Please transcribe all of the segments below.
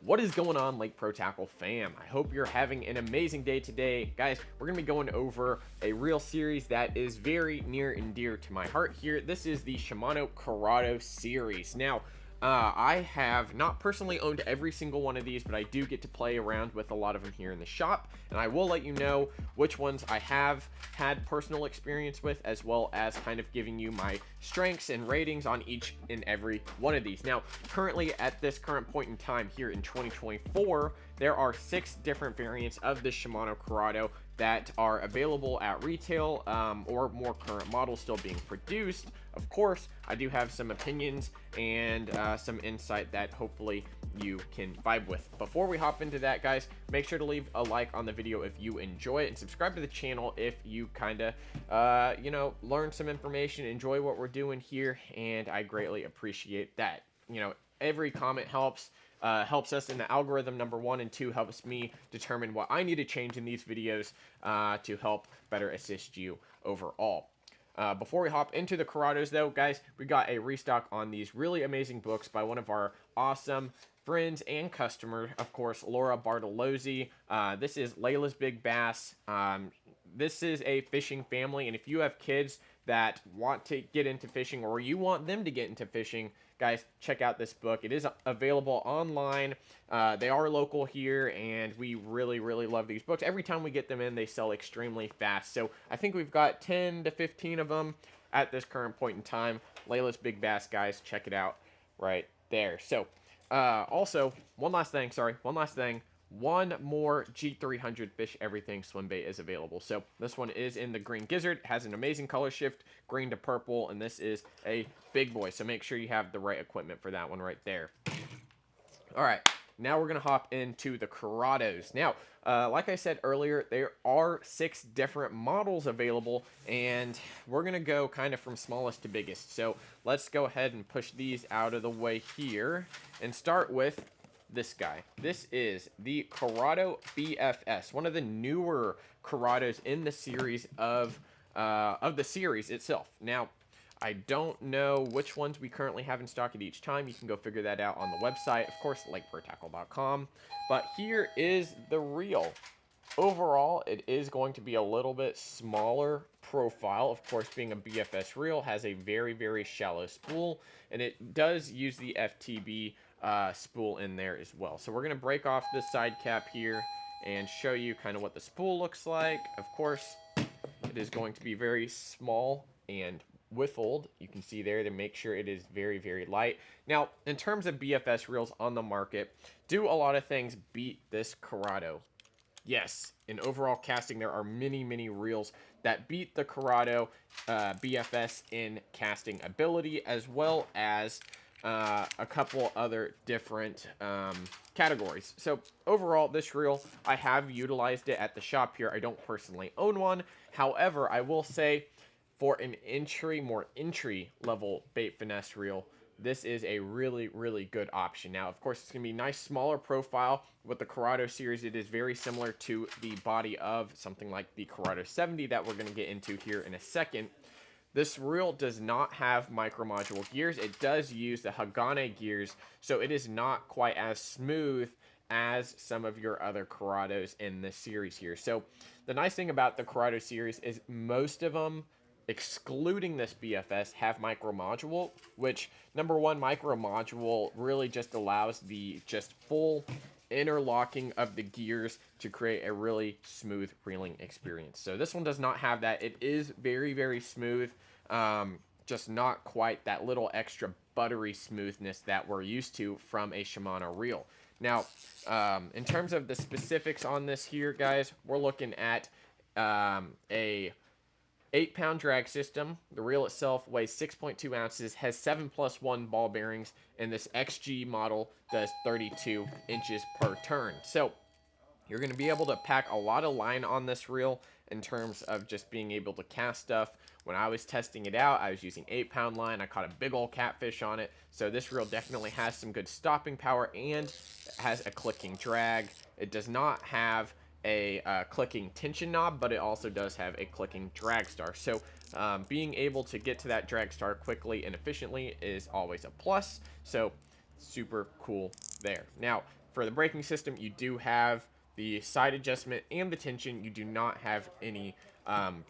What is going on, Lake Pro Tackle fam? I hope you're having an amazing day today. Guys, we're going to be going over a reel series that is very near and dear to my heart here. This is the Shimano Curado series. Now, I have not personally owned every single one of these, but I do get to play around with a lot of them here in the shop, and I will let you know which ones I have had personal experience with, as well as kind of giving you my strengths and ratings on each and every one of these. Now, currently at this current point in time here in 2024, there are 6 different variants of the Shimano Curado that are available at retail, or more current models still being produced. Of course, I do have some opinions and some insight that hopefully you can vibe with. Before we hop into that, guys, make sure to leave a like on the video if you enjoy it, and subscribe to the channel if you kind of, learn some information, enjoy what we're doing here, and I greatly appreciate that. Every comment helps. Helps us in the algorithm, number 1, and 2, helps me determine what I need to change in these videos to help better assist you overall. Before we hop into the Curados, though, guys, we got a restock on these really amazing books by one of our awesome friends and customer, of course, Laura Bartolozzi. This is Layla's Big Bass. This is a fishing family, and if you have kids that want to get into fishing, or you want them to get into fishing, guys, check out this book. It is available online. They are local here, and we really love these books. Every time we get them in, they sell extremely fast. So I think we've got 10 to 15 of them at this current point in time. Layla's Big Bass, guys, check it out right there. So also, one last thing. One more G300 Fish Everything swim bait is available. So this one is in the green gizzard, has an amazing color shift, green to purple, and this is a big boy. So make sure you have the right equipment for that one right there. All right, now we're going to hop into the Curados. Now, like I said earlier, there are 6 different models available, and we're going to go kind of from smallest to biggest. So let's go ahead and push these out of the way here and start with this guy. This is the Curado BFS, one of the newer Curados in the series of the series itself. Now, I don't know which ones we currently have in stock at each time. You can go figure that out on the website, of course, lakeprotackle.com. But here is the reel. Overall, it is going to be a little bit smaller profile. Of course, being a BFS reel, has a very shallow spool, and it does use the FTB spool in there as well. So we're going to break off this side cap here and show you kind of what the spool looks like. Of course, it is going to be very small and whiffled. You can see there to make sure it is very light. Now, in terms of BFS reels on the market, do a lot of things beat this Curado? Yes, in overall casting, there are many reels that beat the Curado BFS in casting ability, as well as a couple other different categories. So overall, this reel, I have utilized it at the shop here. I don't personally own one. However, I will say for an more entry level bait finesse reel, this is a really good option. Now, of course, it's going to be nice, smaller profile. With the Curado series, it is very similar to the body of something like the Curado 70 that we're going to get into here in a second. This reel does not have micro module gears. It does use the Hagane gears, so it is not quite as smooth as some of your other Curados in this series here. So the nice thing about the Curado series is most of them, excluding this BFS, have micro module, which, number 1, micro module really just allows the full interlocking of the gears to create a really smooth reeling experience. So this one does not have that. It is very smooth, just not quite that little extra buttery smoothness that we're used to from a Shimano reel. Now, in terms of the specifics on this here, guys, we're looking at a 8-pound drag system. The reel itself weighs 6.2 ounces, has 7+1 ball bearings, and this XG model does 32 inches per turn. So you're going to be able to pack a lot of line on this reel in terms of just being able to cast stuff. When I was testing it out, I was using 8-pound line. I caught a big old catfish on it. So this reel definitely has some good stopping power, and it has a clicking drag. It does not have a clicking tension knob, but it also does have a clicking drag star. So being able to get to that drag star quickly and efficiently is always a plus. So super cool there. Now, For the braking system, you do have the side adjustment and the tension. You do not have any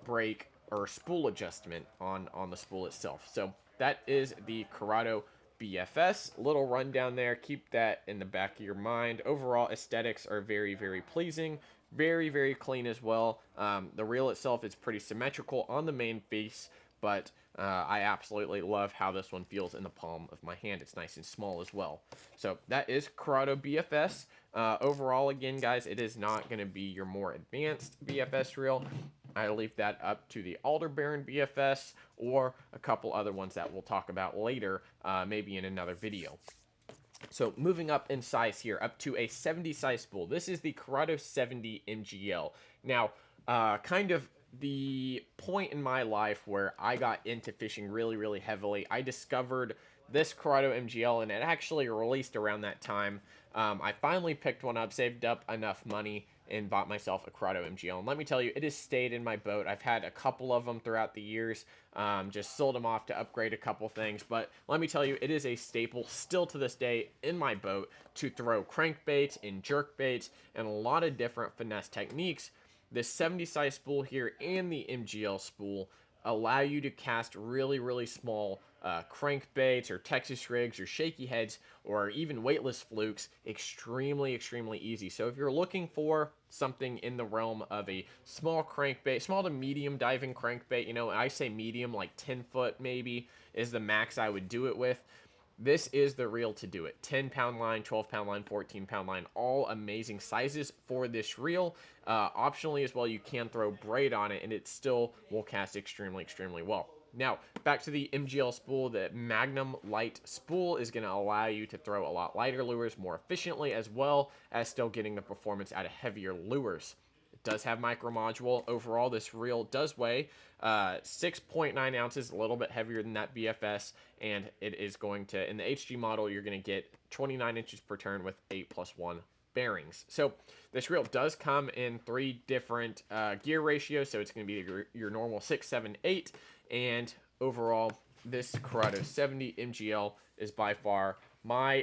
brake or spool adjustment on the spool itself. So that is the Curado BFS. Little rundown there. Keep that in the back of your mind. Overall, aesthetics are very, very pleasing. Very, very clean as well. The reel itself is pretty symmetrical on the main face, but I absolutely love how this one feels in the palm of my hand. It's nice and small as well. So that is Curado BFS. Overall, again, guys, it is not going to be your more advanced BFS reel. I leave that up to the Aldebaran BFS or a couple other ones that we'll talk about later, maybe in another video. So moving up in size here, up to a 70 size spool. This is the Curado 70 MGL. Now, kind of the point in my life where I got into fishing really, really heavily, I discovered this Curado MGL, and it actually released around that time. I finally picked one up, saved up enough money, and bought myself a Curado MGL. And let me tell you, it has stayed in my boat. I've had a couple of them throughout the years, just sold them off to upgrade a couple things. But let me tell you, it is a staple still to this day in my boat to throw crankbaits and jerkbaits and a lot of different finesse techniques. This 70 size spool here and the MGL spool allow you to cast really, really small crankbaits or Texas rigs or shaky heads or even weightless flukes extremely, extremely easy. So if you're looking for something in the realm of a small crankbait, small to medium diving crankbait, you know, I say medium, like 10 foot maybe is the max I would do it with. This is the reel to do it. 10-pound line, 12-pound line, 14-pound line, all amazing sizes for this reel. Optionally as well, you can throw braid on it, and it still will cast extremely, extremely well. Now, back to the MGL spool. The Magnum Light spool is going to allow you to throw a lot lighter lures more efficiently, as well as still getting the performance out of heavier lures. It does have micro module. Overall, this reel does weigh 6.9 ounces, a little bit heavier than that BFS, and it is going to, in the HG model, you're going to get 29 inches per turn with 8+1 bearings. So this reel does come in 3 different gear ratios, so it's going to be your normal 6, 7, 8, and overall, this Curado 70 MGL is by far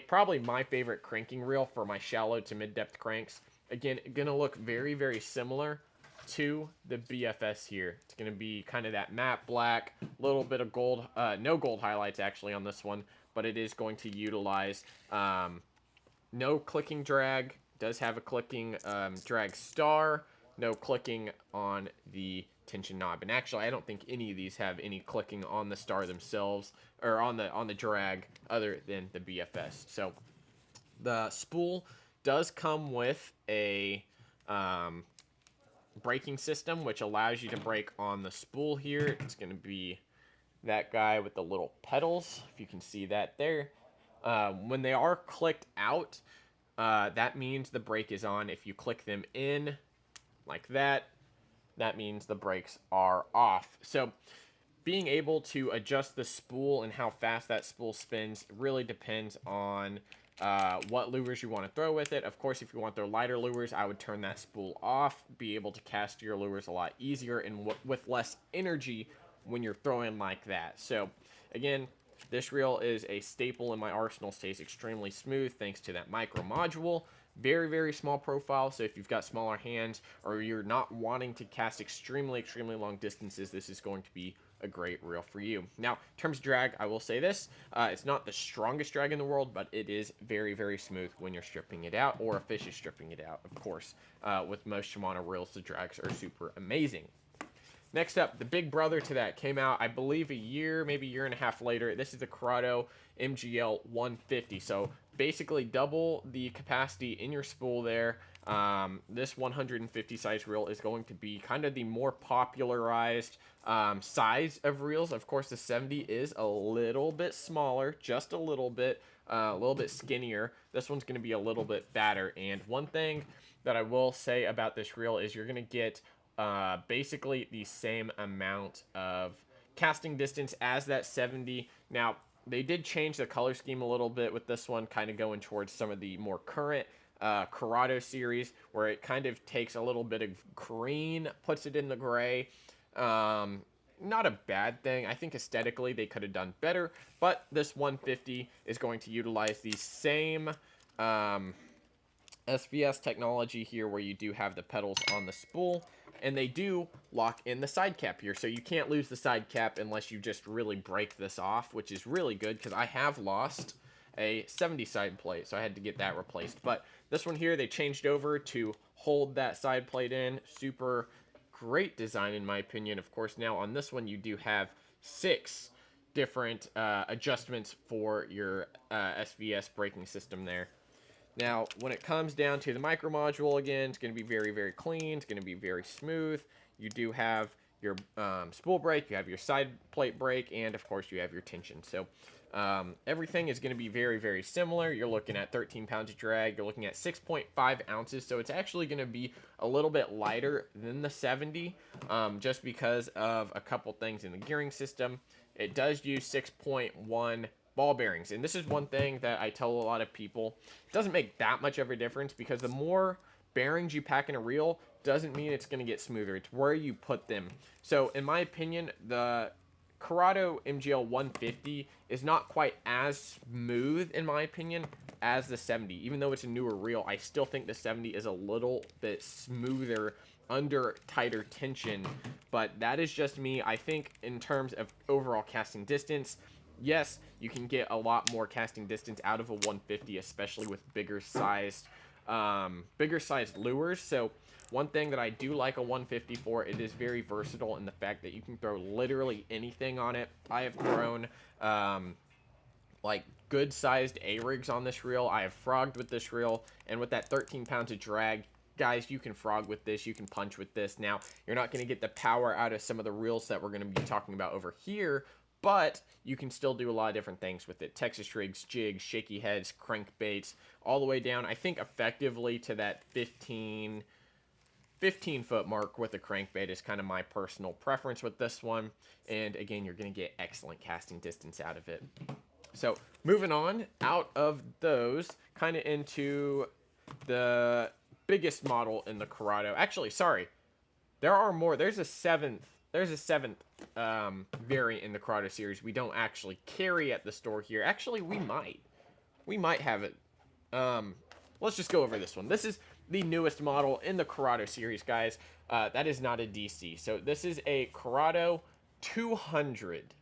probably my favorite cranking reel for my shallow to mid-depth cranks. Again, going to look very, very similar to the BFS here. It's going to be kind of that matte black, little bit of gold, no gold highlights actually on this one, but it is going to utilize no clicking drag, does have a clicking drag star, no clicking on the tension knob. And actually, I don't think any of these have any clicking on the star themselves, or on the drag, other than the BFS. So the spool does come with a braking system, which allows you to brake on the spool here. It's going to be that guy with the little pedals, if you can see that there. When they are clicked out, that means the brake is on. If you click them in like that, that means the brakes are off. So being able to adjust the spool and how fast that spool spins really depends on what lures you want to throw with it. Of course, if you want to throw lighter lures, I would turn that spool off, be able to cast your lures a lot easier and with less energy when you're throwing like that. So again, this reel is a staple in my arsenal, stays extremely smooth thanks to that micro module. Very, very small profile, so if you've got smaller hands or you're not wanting to cast extremely, extremely long distances, this is going to be a great reel for you. Now, in terms of drag, I will say this. It's not the strongest drag in the world, but it is very, very smooth when you're stripping it out, or a fish is stripping it out, of course. With most Shimano reels, the drags are super amazing. Next up, the big brother to that came out, I believe, a year, maybe a year and a half later. This is the Curado MGL 150. So basically double the capacity in your spool there. This 150 size reel is going to be kind of the more popularized size of reels. Of course, the 70 is a little bit smaller, just a little bit skinnier. This one's going to be a little bit fatter. And one thing that I will say about this reel is you're going to get basically the same amount of casting distance as that 70. Now, they did change the color scheme a little bit with this one, kind of going towards some of the more current Curado series, where it kind of takes a little bit of green, puts it in the gray. Not a bad thing. I think aesthetically they could have done better, but this 150 is going to utilize the same SVS technology here, where you do have the pedals on the spool, and they do lock in the side cap here, so you can't lose the side cap unless you just really break this off, which is really good because I have lost a 70 side plate, so I had to get that replaced. But this one here, they changed over to hold that side plate in. Super great design in my opinion. Of course, now on this one you do have 6 different adjustments for your SVS braking system there. Now, when it comes down to the micro module, again, it's going to be very, very clean. It's going to be very smooth. You do have your spool brake, you have your side plate brake, and of course you have your tension. So everything is going to be very, very similar. You're looking at 13 pounds of drag. You're looking at 6.5 ounces. So it's actually going to be a little bit lighter than the 70, just because of a couple things in the gearing system. It does use 6.1 ball bearings, and this is one thing that I tell a lot of people. It doesn't make that much of a difference, because the more bearings you pack in a reel doesn't mean it's going to get smoother. It's where you put them. So in my opinion, the Curado MGL 150 is not quite as smooth, in my opinion, as the 70. Even though it's a newer reel, I still think the 70 is a little bit smoother under tighter tension. But that is just me. I think in terms of overall casting distance, yes, you can get a lot more casting distance out of a 150, especially with bigger sized lures. So one thing that I do like a 150 for, it is very versatile in the fact that you can throw literally anything on it. I have thrown like good sized A-rigs on this reel. I have frogged with this reel, and with that 13 pounds of drag, guys, you can frog with this, you can punch with this. Now, you're not going to get the power out of some of the reels that we're going to be talking about over here, but you can still do a lot of different things with it. Texas rigs, jigs, shaky heads, crankbaits, all the way down, I think, effectively to that 15 foot mark with a crankbait is kind of my personal preference with this one. And again, you're going to get excellent casting distance out of it. So moving on out of those, kind of into the biggest model in the Curado. Actually, sorry, there are more. There's a seventh variant in the Curado series we don't actually carry at the store here. Actually, we might have it. Let's just go over this one. This is the newest model in the Curado series, guys. That is not a DC. So this is a Curado 200.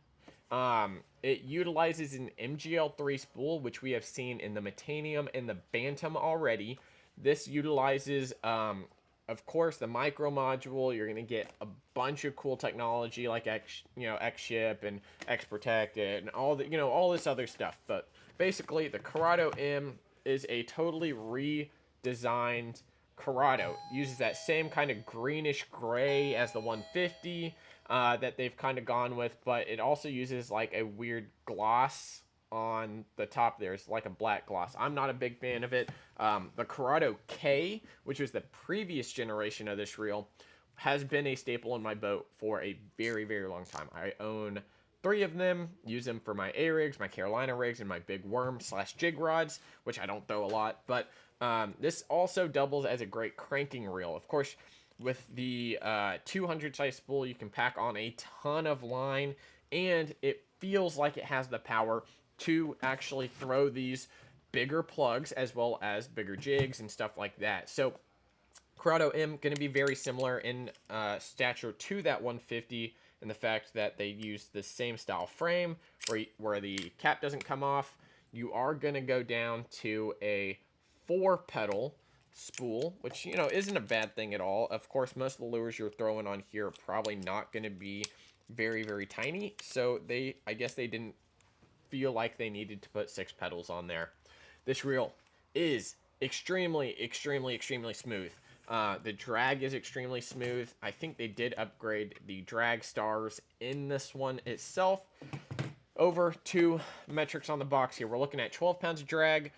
It utilizes an MGL3 spool, which we have seen in the Metanium and the Bantam already. This utilizes, of course, the micro module. You're going to get a bunch of cool technology like X-Ship and X-Protect and all this other stuff. But basically, the Curado M is a totally redesigned Curado. It uses that same kind of greenish gray as the 150 that they've kind of gone with, but it also uses like a weird gloss on the top there. It's like a black gloss. I'm not a big fan of it. The Curado K, which was the previous generation of this reel, has been a staple in my boat for a very, very long time. I own 3 of them, use them for my A-rigs, my Carolina rigs, and my big worm/jig rods, which I don't throw a lot. But this also doubles as a great cranking reel. Of course, with the 200 size spool, you can pack on a ton of line, and it feels like it has the power to actually throw these bigger plugs as well as bigger jigs and stuff like that. So Curado M going to be very similar in stature to that 150, and the fact that they use the same style frame where the cap doesn't come off. You are going to go down to a 4-pedal spool, which, isn't a bad thing at all. Of course, most of the lures you're throwing on here are probably not going to be very, very tiny, so I guess they didn't feel like they needed to put 6 pedals on there. This reel is extremely, extremely, extremely smooth. The drag is extremely smooth. I think they did upgrade the drag stars in this one itself. Over to metrics on the box here. We're looking at 12 pounds of drag,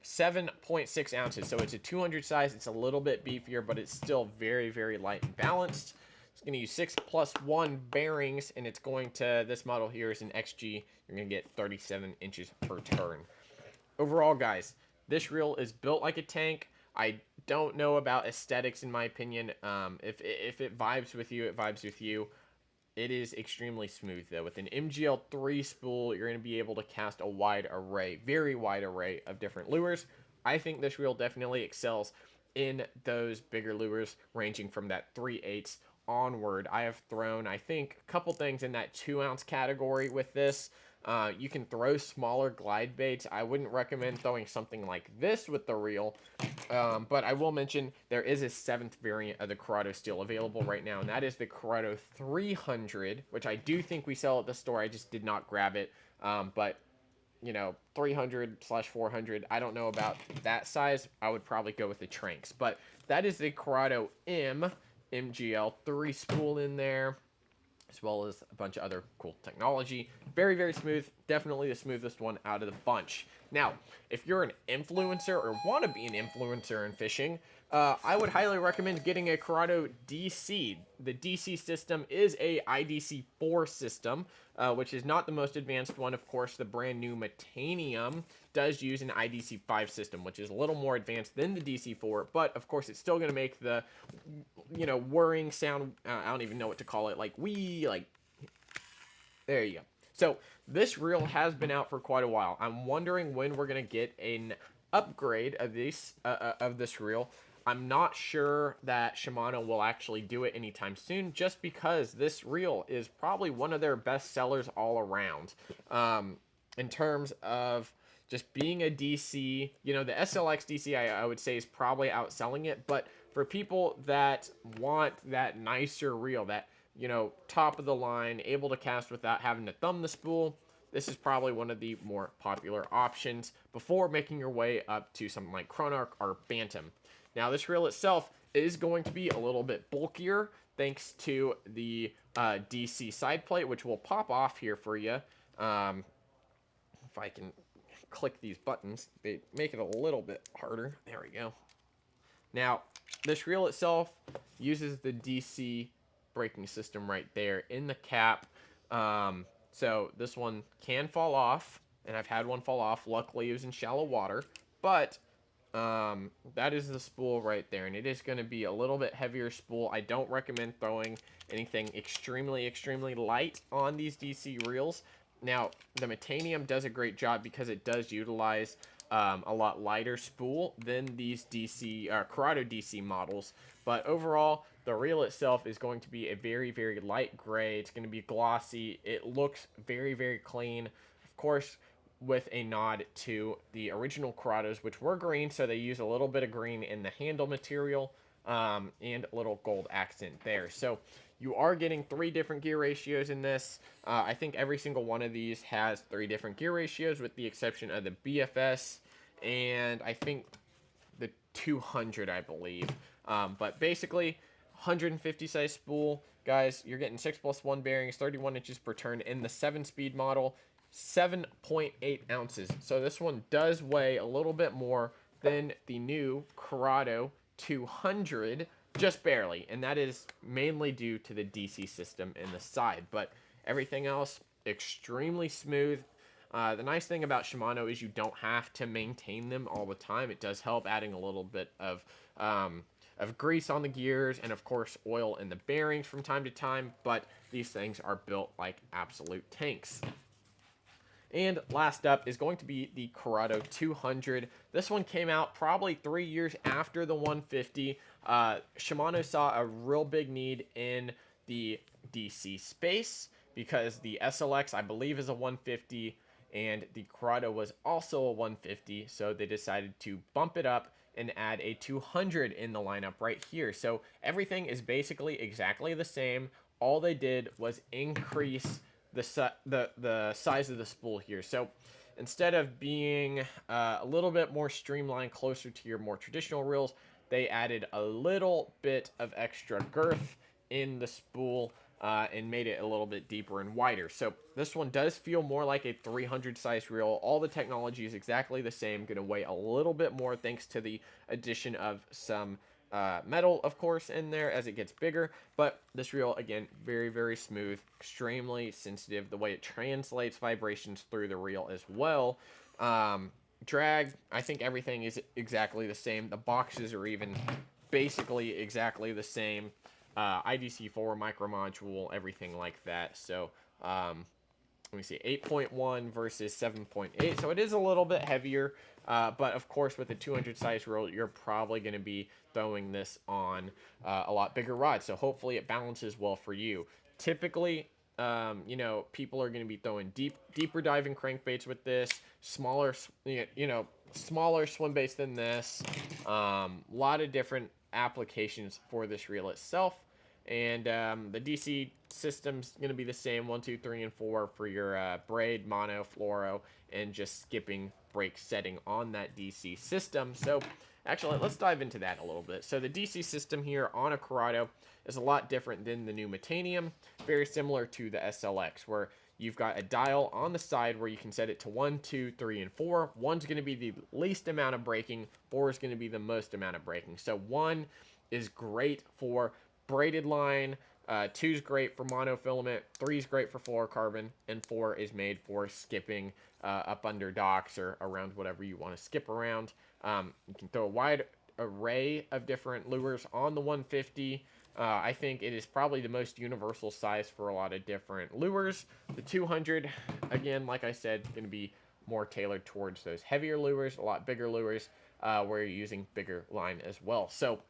7.6 ounces. So it's a 200 size. It's a little bit beefier, but it's still very, very light and balanced. It's going to use 6+1 bearings, and it's going to, this model here is an XG. You're going to get 37 inches per turn. Overall, guys, this reel is built like a tank. I don't know about aesthetics, in my opinion. If it vibes with you, it vibes with you. It is extremely smooth, though. With an MGL3 spool, you're going to be able to cast a wide array, very wide array of different lures. I think this reel definitely excels in those bigger lures ranging from that 3/8 onward. I have thrown, I think, a couple things in that 2-ounce category with this. You can throw smaller glide baits. I wouldn't recommend throwing something like this with the reel, but I will mention there is a 7th variant of the Curado still available right now, and that is the Curado 300, which I do think we sell at the store. I just did not grab it, but you know, 300/400. I don't know about that size. I would probably go with the Tranks, but that is the Curado M MGL 3 spool in there, as well as a bunch of other cool technology. Very, very smooth. Definitely the smoothest one out of the bunch. Now, if you're an influencer or want to be an influencer in fishing, I would highly recommend getting a Curado DC. The DC system is a IDC4 system, which is not the most advanced one. Of course, the brand new Metanium does use an IDC5 system, which is a little more advanced than the DC4, but of course it's still going to make the, you know, whirring sound. I don't even know what to call it. Like, there you go. So this reel has been out for quite a while. I'm wondering when we're going to get an upgrade of this reel. I'm not sure that Shimano will actually do it anytime soon, just because this reel is probably one of their best sellers all around. In terms of just being a DC, you know, the SLX DC, I would say, is probably outselling it. But for people that want that nicer reel, that, you know, top of the line, able to cast without having to thumb the spool, this is probably one of the more popular options before making your way up to something like Chronarch or Bantam. Now, this reel itself is going to be a little bit bulkier thanks to the DC side plate, which will pop off here for you. If I can click these buttons, they make it a little bit harder. There we go. Now, this reel itself uses the DC braking system right there in the cap. So this one can fall off, and I've had one fall off. Luckily, it was in shallow water, but that is the spool right there, and it is going to be a little bit heavier spool. I don't recommend throwing anything extremely light on these DC reels. Now, the Metanium does a great job because it does utilize a lot lighter spool than these Curado DC models, but overall, the reel itself is going to be a very light gray. It's going to be glossy. It looks very clean. Of course, with a nod to the original Curados, which were green, so they use a little bit of green in the handle material, and a little gold accent there. So you are getting 3 different gear ratios in this. I think every single one of these has 3 different gear ratios, with the exception of the BFS, and I think the 200, I believe. But basically, 150 size spool, guys. You're getting 6+1 bearings, 31 inches per turn in the 7-speed model, 7.8 ounces. So this one does weigh a little bit more than the new Curado 200, just barely, and that is mainly due to the DC system in the side. But everything else, extremely smooth. The nice thing about Shimano is you don't have to maintain them all the time. It does help adding a little bit of grease on the gears, and of course oil in the bearings from time to time, but these things are built like absolute tanks. And last up is going to be the Curado 200. This one came out probably 3 years after the 150. Shimano saw a real big need in the DC space because the SLX, I believe, is a 150, and the Curado was also a 150, so they decided to bump it up and add a 200 in the lineup right here. So everything is basically exactly the same. All they did was increase the size of the spool here. So instead of being a little bit more streamlined, closer to your more traditional reels, they added a little bit of extra girth in the spool and made it a little bit deeper and wider. So this one does feel more like a 300 size reel. All the technology is exactly the same, going to weigh a little bit more thanks to the addition of some metal, of course, in there as it gets bigger. But this reel, again, very smooth, extremely sensitive. The way it translates vibrations through the reel as well. Drag, I think everything is exactly the same. The boxes are even basically exactly the same. IDC4 micro module, everything like that. So let me see, 8.1 versus 7.8. So it is a little bit heavier, but of course with the 200 size reel, you're probably going to be throwing this on a lot bigger rods. So hopefully it balances well for you. Typically, you know, people are going to be throwing deeper diving crankbaits with this, smaller, smaller swim baits than this. A lot of different applications for this reel itself. And the DC system's going to be the same, 1, 2, 3, and 4 for your braid, mono, fluoro, and just skipping brake setting on that DC system. So actually, let's dive into that a little bit. So the DC system here on a Curado is a lot different than the new Metanium, very similar to the SLX, where you've got a dial on the side where you can set it to 1, 2, 3, and 4. 1's going to be the least amount of braking, 4 is going to be the most amount of braking. So 1 is great for braided line, 2 is great for monofilament, 3 is great for fluorocarbon, and 4 is made for skipping up under docks or around whatever you want to skip around. You can throw a wide array of different lures on the 150. I think it is probably the most universal size for a lot of different lures. The 200, again, like I said, going to be more tailored towards those heavier lures, a lot bigger lures, where you're using bigger line as well. So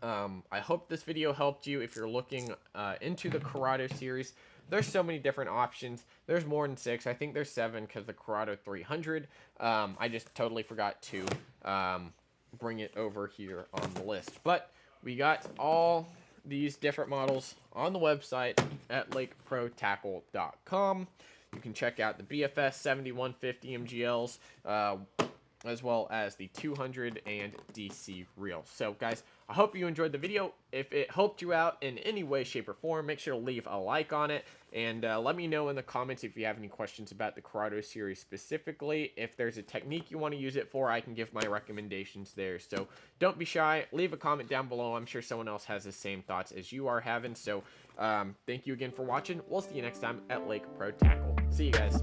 I hope this video helped you if you're looking into the Curado series. There's so many different options. There's more than 6. I think there's 7 because the Curado 300. I just totally forgot to bring it over here on the list. But we got all these different models on the website at lakeprotackle.com. You can check out the BFS 7150 MGLs, as well as the 200 and DC reel. So guys, I hope you enjoyed the video. If it helped you out in any way, shape, or form, make sure to leave a like on it, and let me know in the comments if you have any questions about the Curado series specifically. If there's a technique you want to use it for, I can give my recommendations there. So don't be shy, leave a comment down below. I'm sure someone else has the same thoughts as you are having. So thank you again for watching. We'll see you next time at Lake Pro Tackle. See you guys.